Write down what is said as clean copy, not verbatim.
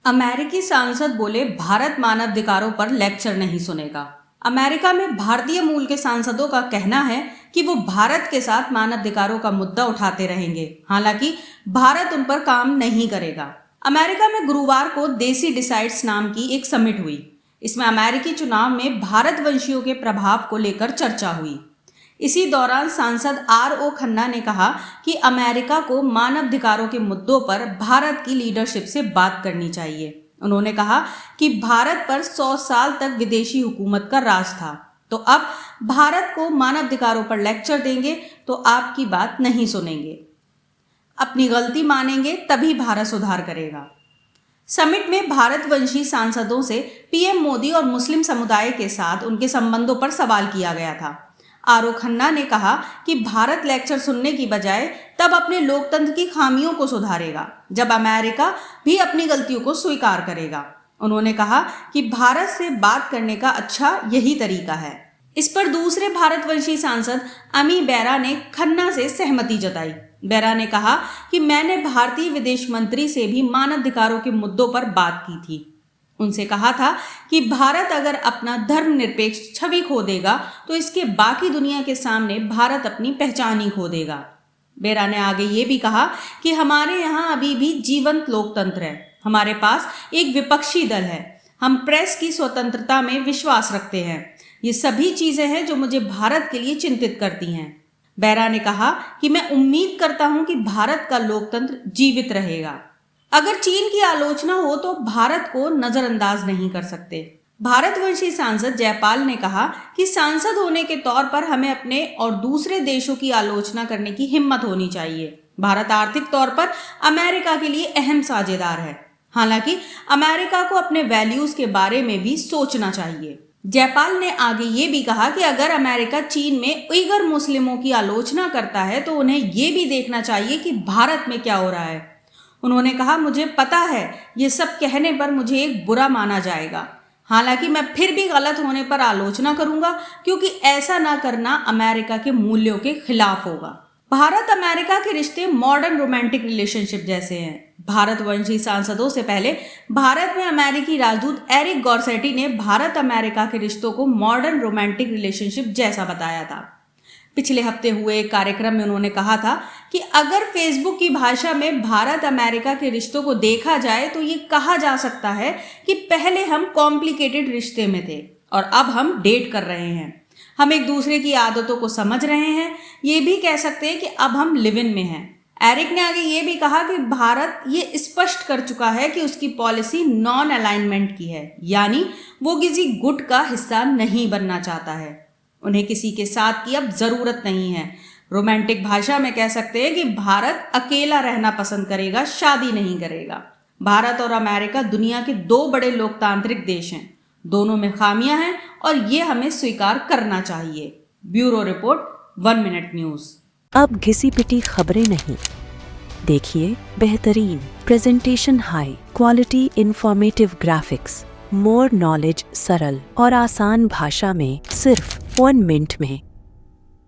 अमेरिकी सांसद बोले भारत मानवाधिकारों पर लेक्चर नहीं सुनेगा। अमेरिका में भारतीय मूल के सांसदों का कहना है कि वो भारत के साथ मानवाधिकारों का मुद्दा उठाते रहेंगे, हालांकि भारत उन पर काम नहीं करेगा। अमेरिका में गुरुवार को देसी डिसाइड्स नाम की एक समिट हुई। इसमें अमेरिकी चुनाव में भारतवंशियों के प्रभाव को लेकर चर्चा हुई। इसी दौरान सांसद RO खन्ना ने कहा कि अमेरिका को मानवाधिकारों के मुद्दों पर भारत की लीडरशिप से बात करनी चाहिए। उन्होंने कहा कि भारत पर 100 साल तक विदेशी हुकूमत का राज था, तो अब भारत को मानवाधिकारों पर लेक्चर देंगे तो आपकी बात नहीं सुनेंगे। अपनी गलती मानेंगे तभी भारत सुधार करेगा। समिट में भारतवंशी सांसदों से PM मोदी और मुस्लिम समुदाय के साथ उनके संबंधों पर सवाल किया गया था। RO खन्ना ने कहा कि भारत लेक्चर सुनने की बजाय तब अपने लोकतंत्र की खामियों को सुधारेगा जब अमेरिका भी अपनी गलतियों को स्वीकार करेगा। उन्होंने कहा कि भारत से बात करने का अच्छा यही तरीका है। इस पर दूसरे भारतवंशी सांसद अमी बेरा ने खन्ना से सहमति जताई। बेरा ने कहा कि मैंने भारतीय विदेश मंत्री से भी मानवाधिकारों के मुद्दों पर बात की थी। उनसे कहा था कि भारत अगर अपना धर्मनिरपेक्ष छवि खो देगा तो इसके बाकी दुनिया के सामने भारत अपनी पहचान ही खो देगा। बेरा ने आगे ये भी कहा कि हमारे यहाँ अभी भी जीवंत लोकतंत्र है, हमारे पास एक विपक्षी दल है, हम प्रेस की स्वतंत्रता में विश्वास रखते हैं। ये सभी चीजें हैं जो मुझे भारत के लिए चिंतित करती हैं। बेरा ने कहा कि मैं उम्मीद करता हूं कि भारत का लोकतंत्र जीवित रहेगा। अगर चीन की आलोचना हो तो भारत को नजरअंदाज नहीं कर सकते। भारतवंशी सांसद जयपाल ने कहा कि सांसद होने के तौर पर हमें अपने और दूसरे देशों की आलोचना करने की हिम्मत होनी चाहिए। भारत आर्थिक तौर पर अमेरिका के लिए अहम साझेदार है, हालांकि अमेरिका को अपने वैल्यूज के बारे में भी सोचना चाहिए। जयपाल ने आगे ये भी कहा कि अगर अमेरिका चीन में उइगर मुस्लिमों की आलोचना करता है तो उन्हें ये भी देखना चाहिए कि भारत में क्या हो रहा है। उन्होंने कहा, मुझे पता है ये सब कहने पर मुझे एक बुरा माना जाएगा, हालांकि मैं फिर भी गलत होने पर आलोचना करूंगा क्योंकि ऐसा ना करना अमेरिका के मूल्यों के खिलाफ होगा। भारत अमेरिका के रिश्ते मॉडर्न रोमांटिक रिलेशनशिप जैसे हैं। भारतवंशी सांसदों से पहले भारत में अमेरिकी राजदूत एरिक गॉर्सेटी ने भारत अमेरिका के रिश्तों को मॉडर्न रोमांटिक रिलेशनशिप जैसा बताया था। पिछले हफ्ते हुए एक कार्यक्रम में उन्होंने कहा था कि अगर फेसबुक की भाषा में भारत अमेरिका के रिश्तों को देखा जाए तो ये कहा जा सकता है कि पहले हम कॉम्प्लिकेटेड रिश्ते में थे और अब हम डेट कर रहे हैं। हम एक दूसरे की आदतों को समझ रहे हैं। ये भी कह सकते हैं कि अब हम लिव इन में हैं। एरिक ने आगे ये भी कहा कि भारत ये स्पष्ट कर चुका है कि उसकी पॉलिसी नॉन अलाइनमेंट की है, यानी वो किसी गुट का हिस्सा नहीं बनना चाहता है। उन्हें किसी के साथ की अब जरूरत नहीं है। रोमांटिक भाषा में कह सकते हैं कि भारत अकेला रहना पसंद करेगा, शादी नहीं करेगा। भारत और अमेरिका दुनिया के 2 बड़े लोकतांत्रिक देश हैं। दोनों में खामियां हैं और ये हमें स्वीकार करना चाहिए। Bureau report, 1 minute news. अब घिसी पिटी खबरें नहीं, देखिए बेहतरीन presentation, high quality informative graphics, more knowledge, सरल और आसान भाषा में सिर्फ 1 मिनट में।